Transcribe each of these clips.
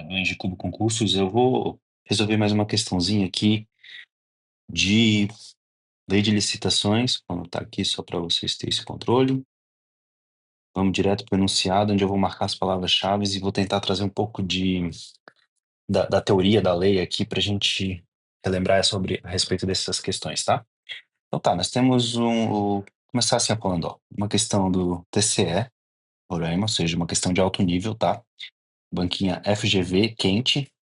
do Engie Cubo Concursos, eu vou resolver mais uma questãozinha aqui de lei de licitações. Vou anotar aqui só para vocês terem esse controle. Vamos direto para o enunciado, onde eu vou marcar as palavras-chave e vou tentar trazer um pouco da teoria da lei aqui para a gente relembrar a respeito dessas questões, tá? Então tá, nós temos vou começar assim falando, ó, uma questão do TCE, Roraima, ou seja, uma questão de alto nível, tá? Banquinha FGV, quente.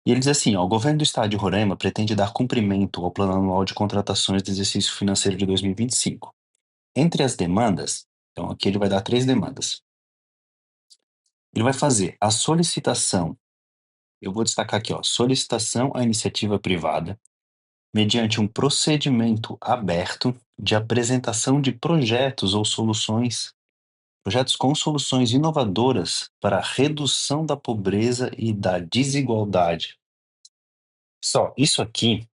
E ele diz assim, ó, o governo do estado de Roraima pretende dar cumprimento ao Plano Anual de Contratações do Exercício Financeiro de 2025. Entre as demandas, então aqui ele vai dar 3 demandas. Ele vai fazer a solicitação, eu vou destacar aqui, ó, solicitação à iniciativa privada, mediante um procedimento aberto de apresentação de projetos com soluções inovadoras para a redução da pobreza e da desigualdade. Só, isso aqui,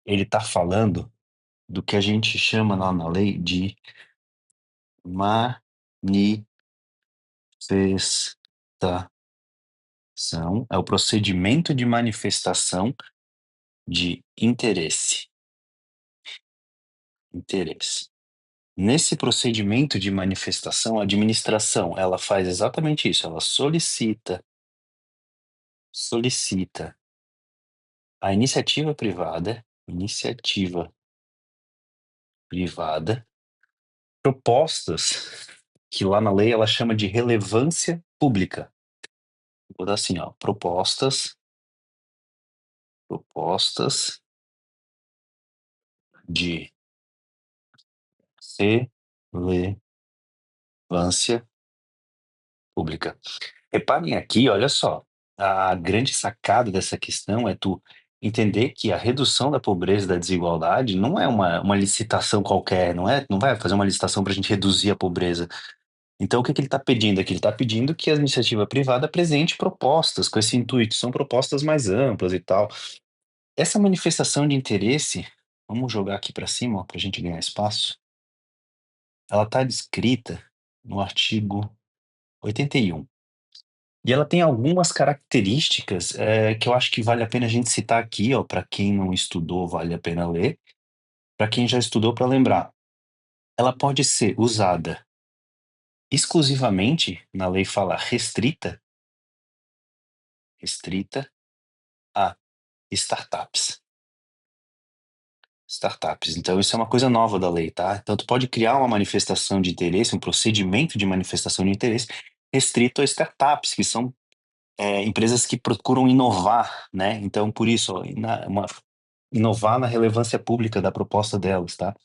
ele está falando do que a gente chama lá na lei de manifestação. É o procedimento de manifestação de interesse. Interesse. Nesse procedimento de manifestação, a administração, ela faz exatamente isso, ela solicita a iniciativa privada, propostas que lá na lei ela chama de relevância pública. Vou dar assim, ó, propostas de relevância pública. Reparem aqui, olha só, a grande sacada dessa questão é tu entender que a redução da pobreza e da desigualdade não é uma licitação qualquer, não vai fazer uma licitação para a gente reduzir a pobreza. Então, o que que ele está pedindo aqui? Ele está pedindo que a iniciativa privada apresente propostas com esse intuito, são propostas mais amplas e tal. Essa manifestação de interesse, vamos jogar aqui para cima, para a gente ganhar espaço, ela está descrita no artigo 81. E ela tem algumas características que eu acho que vale a pena a gente citar aqui, ó, para quem não estudou, vale a pena ler, para quem já estudou, para lembrar. Ela pode ser usada exclusivamente, na lei fala restrita a startups. Startups. Então, isso é uma coisa nova da lei, tá? Então, tu pode criar uma manifestação de interesse, um procedimento de manifestação de interesse restrito a startups, que são empresas que procuram inovar, né? Então, por isso, ó, inovar na relevância pública da proposta delas, tá?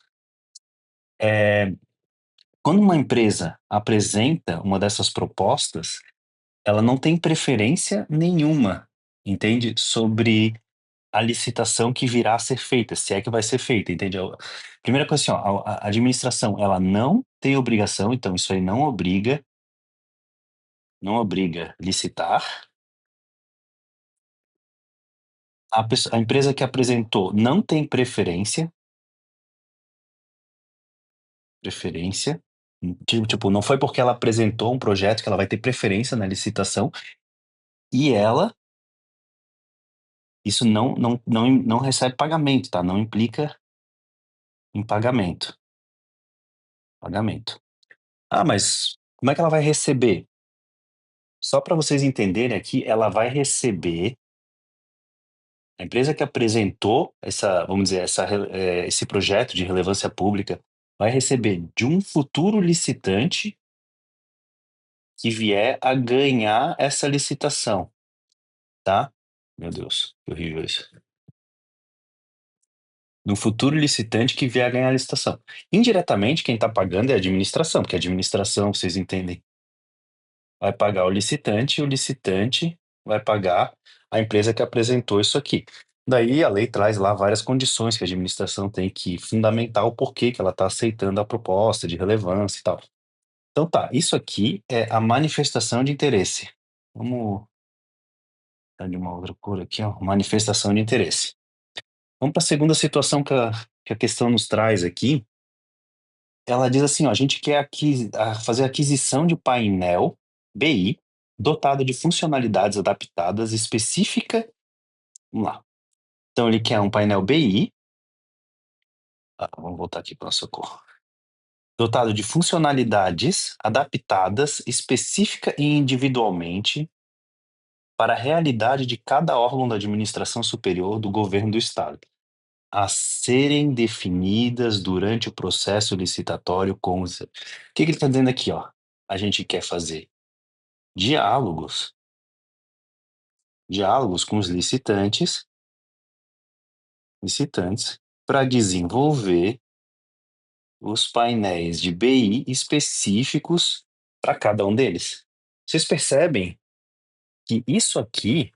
Quando uma empresa apresenta uma dessas propostas, ela não tem preferência nenhuma, entende? Sobre a licitação que virá a ser feita, se é que vai ser feita, entende? Primeira coisa assim, ó, a administração, ela não tem obrigação, então isso aí não obriga licitar. A empresa que apresentou não tem preferência, tipo, não foi porque ela apresentou um projeto que ela vai ter preferência na licitação, e isso não recebe pagamento, tá? Não implica em pagamento. Ah, mas como é que ela vai receber? Só para vocês entenderem aqui, ela vai receber, a empresa que apresentou vamos dizer, esse projeto de relevância pública, vai receber de um futuro licitante que vier a ganhar essa licitação, tá? Meu Deus, que horrível isso. No futuro licitante que vier a ganhar a licitação. Indiretamente, quem está pagando é a administração, porque a administração, vocês entendem, vai pagar o licitante e o licitante vai pagar a empresa que apresentou isso aqui. Daí a lei traz lá várias condições que a administração tem que fundamentar o porquê que ela está aceitando a proposta de relevância e tal. Então tá, isso aqui é a manifestação de interesse. Vamos dar de uma outra cor aqui, ó, manifestação de interesse. Vamos para a segunda situação que a questão nos traz aqui. Ela diz assim, ó, a gente quer fazer aquisição de painel BI dotado de funcionalidades adaptadas específica. Vamos lá. Então ele quer um painel BI. Vamos voltar aqui para o socorro. Dotado de funcionalidades adaptadas específica e individualmente para a realidade de cada órgão da administração superior do governo do estado, a serem definidas durante o processo licitatório com os... O que ele está dizendo aqui, ó? A gente quer fazer diálogos, diálogos com os licitantes, para desenvolver os painéis de BI específicos para cada um deles. Vocês percebem que isso aqui,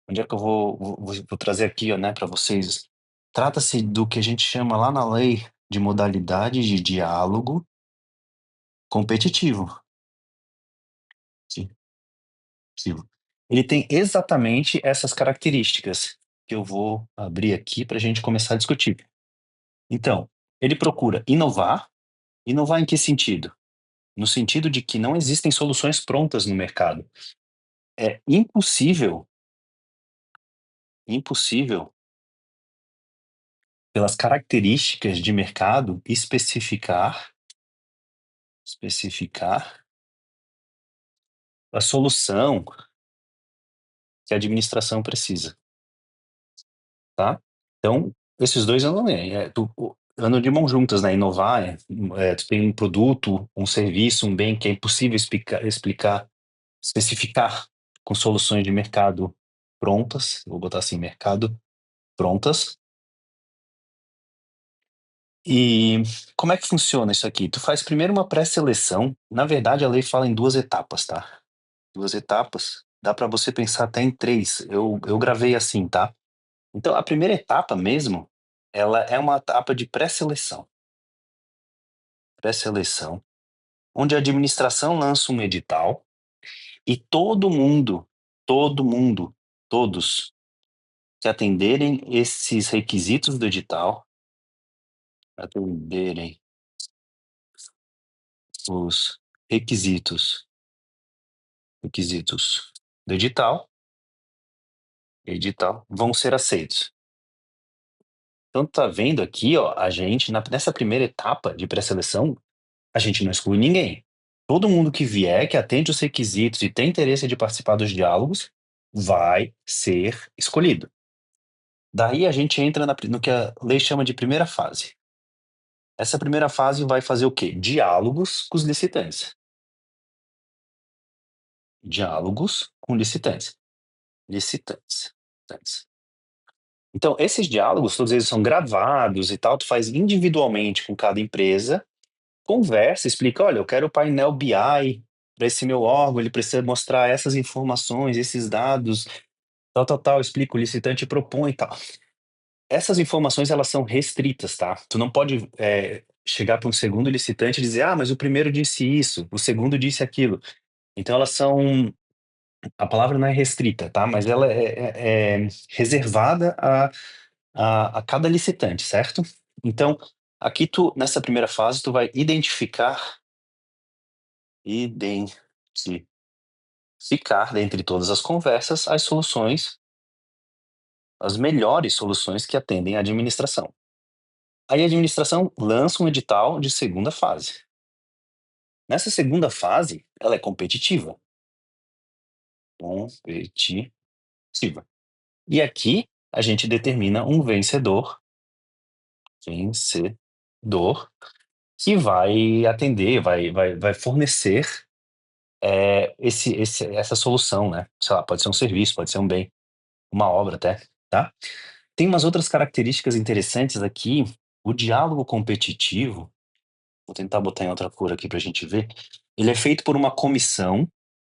onde é que eu vou trazer aqui, ó, né, para vocês? Trata-se do que a gente chama lá na lei de modalidade de diálogo competitivo. Sim, sim. Ele tem exatamente essas características que eu vou abrir aqui para a gente começar a discutir. Então, ele procura inovar. Inovar em que sentido? No sentido de que não existem soluções prontas no mercado. É impossível, pelas características de mercado, especificar a solução que a administração precisa, tá? Então, esses dois andam, andam de mãos juntas, né? Inovar, tu tem um produto, um serviço, um bem que é impossível especificar com soluções de mercado prontas, vou botar assim, mercado prontas. E como é que funciona isso aqui? Tu faz primeiro uma pré-seleção. Na verdade, a lei fala em 2 etapas, tá? 2 etapas. Dá para você pensar até em 3. Eu gravei assim, tá? Então, a primeira etapa mesmo, ela é uma etapa de pré-seleção. Pré-seleção, onde a administração lança um edital e todos que atenderem esses requisitos do edital, atenderem os requisitos do edital, vão ser aceitos. Então tá vendo aqui, ó, a gente nessa primeira etapa de pré-seleção, a gente não exclui ninguém. Todo mundo que vier, que atende os requisitos e tem interesse de participar dos diálogos, vai ser escolhido. Daí a gente entra no que a lei chama de primeira fase. Essa primeira fase vai fazer o quê? Diálogos com os licitantes. Diálogos com licitantes. Licitantes. Então, esses diálogos, todos eles são gravados e tal, tu faz individualmente com cada empresa, conversa, explica, olha, eu quero o painel BI para esse meu órgão, ele precisa mostrar essas informações, esses dados, tal, explica, o licitante propõe e tal. Essas informações, elas são restritas, tá? Tu não pode chegar para um segundo licitante e dizer, mas o primeiro disse isso, o segundo disse aquilo. Então, elas são... A palavra não é restrita, tá? Mas ela é reservada a cada licitante, certo? Então, aqui nessa primeira fase, tu vai identificar dentre todas as conversas as soluções, as melhores soluções que atendem à administração. Aí a administração lança um edital de segunda fase. Nessa segunda fase, ela é competitiva. E aqui a gente determina um vencedor que vai atender, vai fornecer essa solução, né? Sei lá, pode ser um serviço, pode ser um bem, uma obra até, tá? Tem umas outras características interessantes aqui. O diálogo competitivo, vou tentar botar em outra cor aqui para a gente ver, ele é feito por uma comissão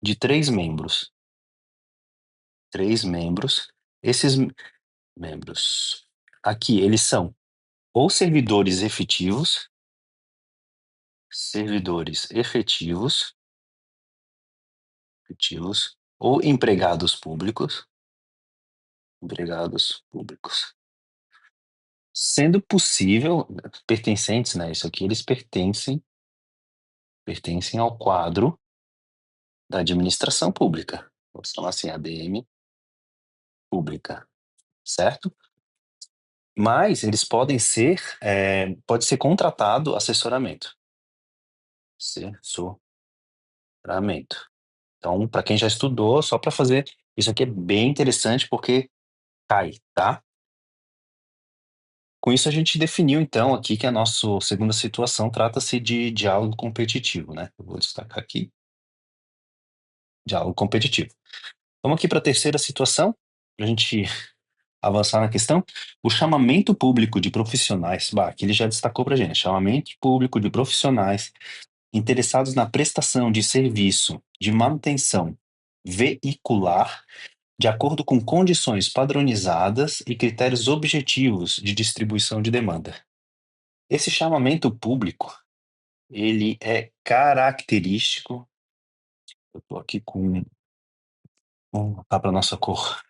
de 3 membros. 3 membros. Esses membros aqui, eles são ou servidores efetivos, ou empregados públicos. Sendo possível, pertencentes, né? Isso aqui eles pertencem ao quadro da administração pública. Vamos falar assim, ADM pública, certo? Mas eles podem ser, pode ser contratado assessoramento. Assessoramento. Então, para quem já estudou, só para fazer, isso aqui é bem interessante porque cai, tá? Com isso a gente definiu então aqui que a nossa segunda situação trata-se de diálogo competitivo, né? Eu vou destacar aqui, diálogo competitivo. Vamos aqui para a terceira situação, para a gente avançar na questão. O chamamento público de profissionais, aqui ele já destacou para a gente, chamamento público de profissionais interessados na prestação de serviço de manutenção veicular de acordo com condições padronizadas e critérios objetivos de distribuição de demanda. Esse chamamento público, ele é característico. Eu estou aqui com tá para nossa cor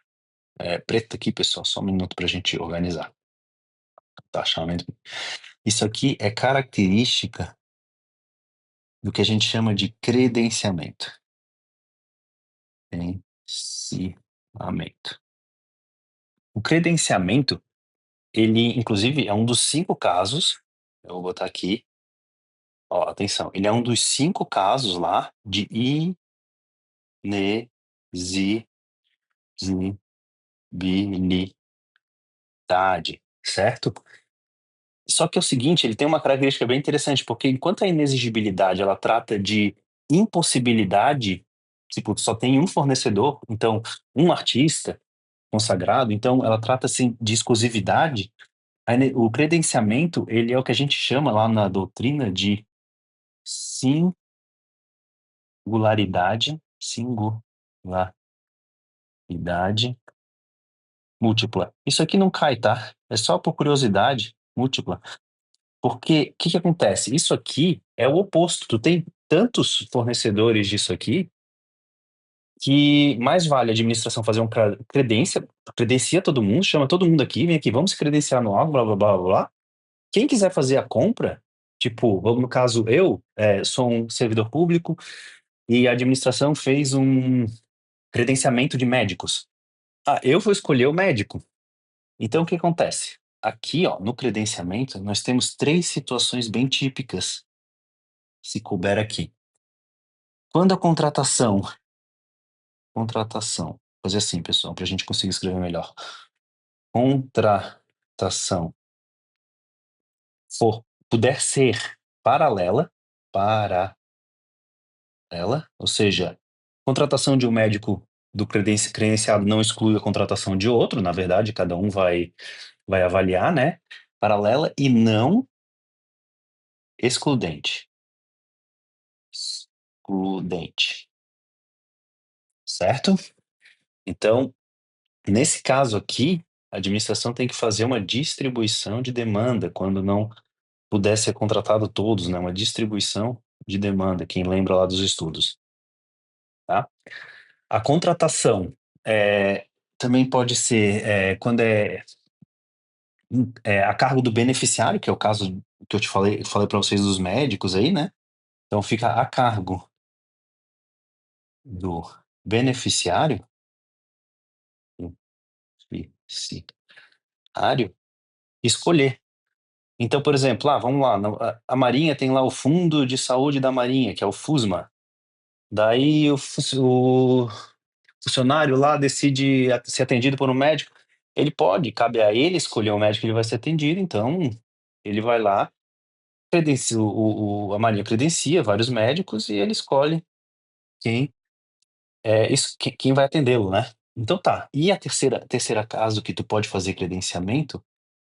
preta aqui, pessoal, só um minuto para a gente organizar. Tá, chamamento. Isso aqui é característica do que a gente chama de credenciamento. Credenciamento. O credenciamento, ele, inclusive, é um dos 5 casos, eu vou botar aqui, ó, atenção, ele é um dos 5 casos lá de inexigibilidade, certo? Só que é o seguinte, ele tem uma característica bem interessante, porque enquanto a inexigibilidade ela trata de impossibilidade, tipo, só tem um fornecedor, então um artista consagrado, então ela trata assim de exclusividade. O credenciamento, ele é o que a gente chama lá na doutrina de singularidade múltipla. Isso aqui não cai, tá? É só por curiosidade múltipla. Porque o que que acontece? Isso aqui é o oposto. Tu tem tantos fornecedores disso aqui que mais vale a administração fazer um credencia todo mundo, chama todo mundo aqui, vem aqui, vamos se credenciar no algo, blá, blá, blá, blá, blá. Quem quiser fazer a compra, tipo, no caso, eu sou um servidor público e a administração fez um credenciamento de médicos. Ah, eu vou escolher o médico. Então, o que acontece? Aqui, ó, no credenciamento, nós temos 3 situações bem típicas, se couber aqui. Quando a contratação, vou fazer assim, pessoal, para a gente conseguir escrever melhor. Contratação puder ser paralela, ou seja, contratação de um médico do credenciado não exclui a contratação de outro, na verdade, cada um vai avaliar, né? Paralela e não excludente. Excludente. Certo? Então, nesse caso aqui, a administração tem que fazer uma distribuição de demanda quando não puder ser contratado todos, né? Uma distribuição de demanda, quem lembra lá dos estudos, tá? A contratação também pode ser quando a cargo do beneficiário, que é o caso que eu te falei para vocês dos médicos aí, né? Então fica a cargo do beneficiário, beneficiário escolher. Então, por exemplo, vamos lá, a Marinha tem lá o Fundo de Saúde da Marinha, que é o FUSMA. Daí o funcionário lá decide ser atendido por um médico. Cabe a ele escolher o médico que ele vai ser atendido, então ele vai lá, a Marinha credencia vários médicos e ele escolhe quem quem vai atendê-lo, né? Então tá. E a terceira caso que tu pode fazer credenciamento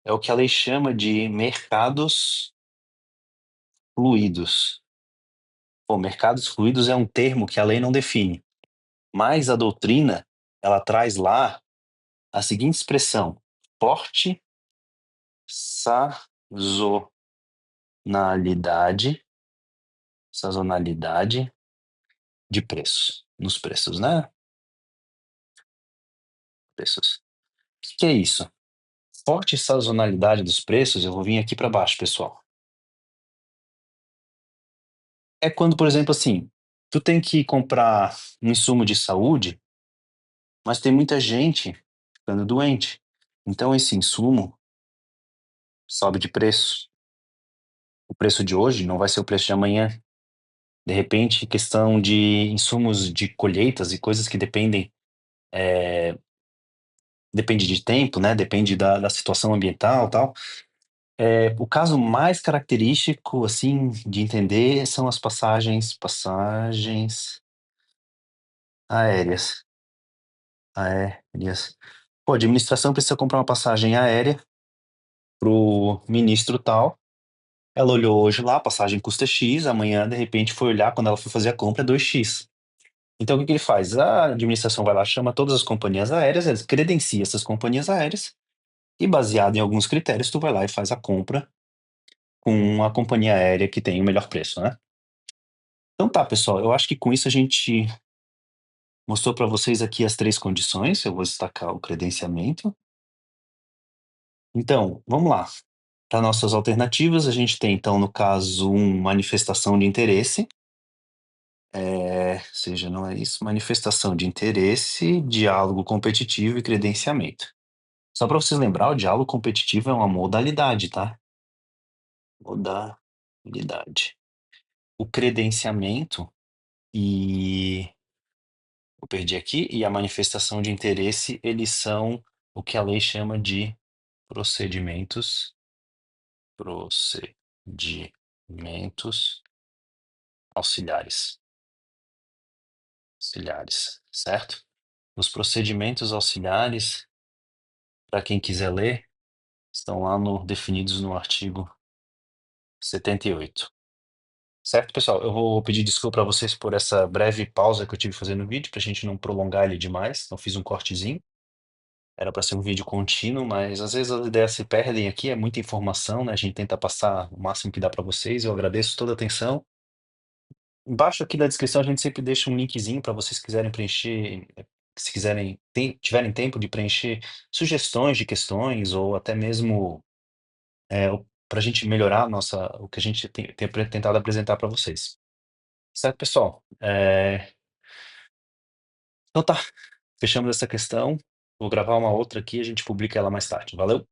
é o que a lei chama de mercados fluidos. Pô, mercados fluidos é um termo que a lei não define, mas a doutrina, ela traz lá a seguinte expressão: forte sazonalidade de preços, nos preços, né? Preços. O que que é isso? Forte sazonalidade dos preços, eu vou vir aqui para baixo, pessoal. É quando, por exemplo, assim, Tu tem que comprar um insumo de saúde, mas tem muita gente ficando doente. Então esse insumo sobe de preço. O preço de hoje não vai ser o preço de amanhã. De repente, questão de insumos de colheitas e coisas que depende de tempo, né? Depende da situação ambiental, tal. O caso mais característico, assim, de entender são as passagens aéreas. Aéreas. Pô, a administração precisa comprar uma passagem aérea pro ministro tal. Ela olhou hoje lá, a passagem custa X, amanhã, de repente, foi olhar, quando ela foi fazer a compra, é 2x. Então, o que que ele faz? A administração vai lá, chama todas as companhias aéreas, eles credencia essas companhias aéreas, e baseado em alguns critérios, tu vai lá e faz a compra com a companhia aérea que tem o melhor preço, né? Então tá, pessoal, eu acho que com isso a gente mostrou para vocês aqui as três condições, eu vou destacar o credenciamento. Então, vamos lá. Para nossas alternativas, a gente tem, então, no caso, manifestação de interesse, seja, não é isso, manifestação de interesse, diálogo competitivo e credenciamento. Só para vocês lembrar, o diálogo competitivo é uma modalidade, tá? Modalidade. O credenciamento e eu perdi aqui, e a manifestação de interesse, eles são o que a lei chama de procedimentos, procedimentos auxiliares, certo? Os procedimentos auxiliares, para quem quiser ler, estão lá definidos no artigo 78. Certo, pessoal? Eu vou pedir desculpa a vocês por essa breve pausa que eu tive fazendo o vídeo, para a gente não prolongar ele demais. Então, fiz um cortezinho. Era para ser um vídeo contínuo, mas às vezes as ideias se perdem aqui, é muita informação, né? A gente tenta passar o máximo que dá para vocês. Eu agradeço toda a atenção. Embaixo aqui na descrição a gente sempre deixa um linkzinho para vocês quiserem preencher, se quiserem, tiverem tempo de preencher sugestões de questões ou até mesmo para a gente melhorar o que a gente tem tentado apresentar para vocês. Certo, pessoal? Então tá, fechamos essa questão. Vou gravar uma outra aqui e a gente publica ela mais tarde. Valeu?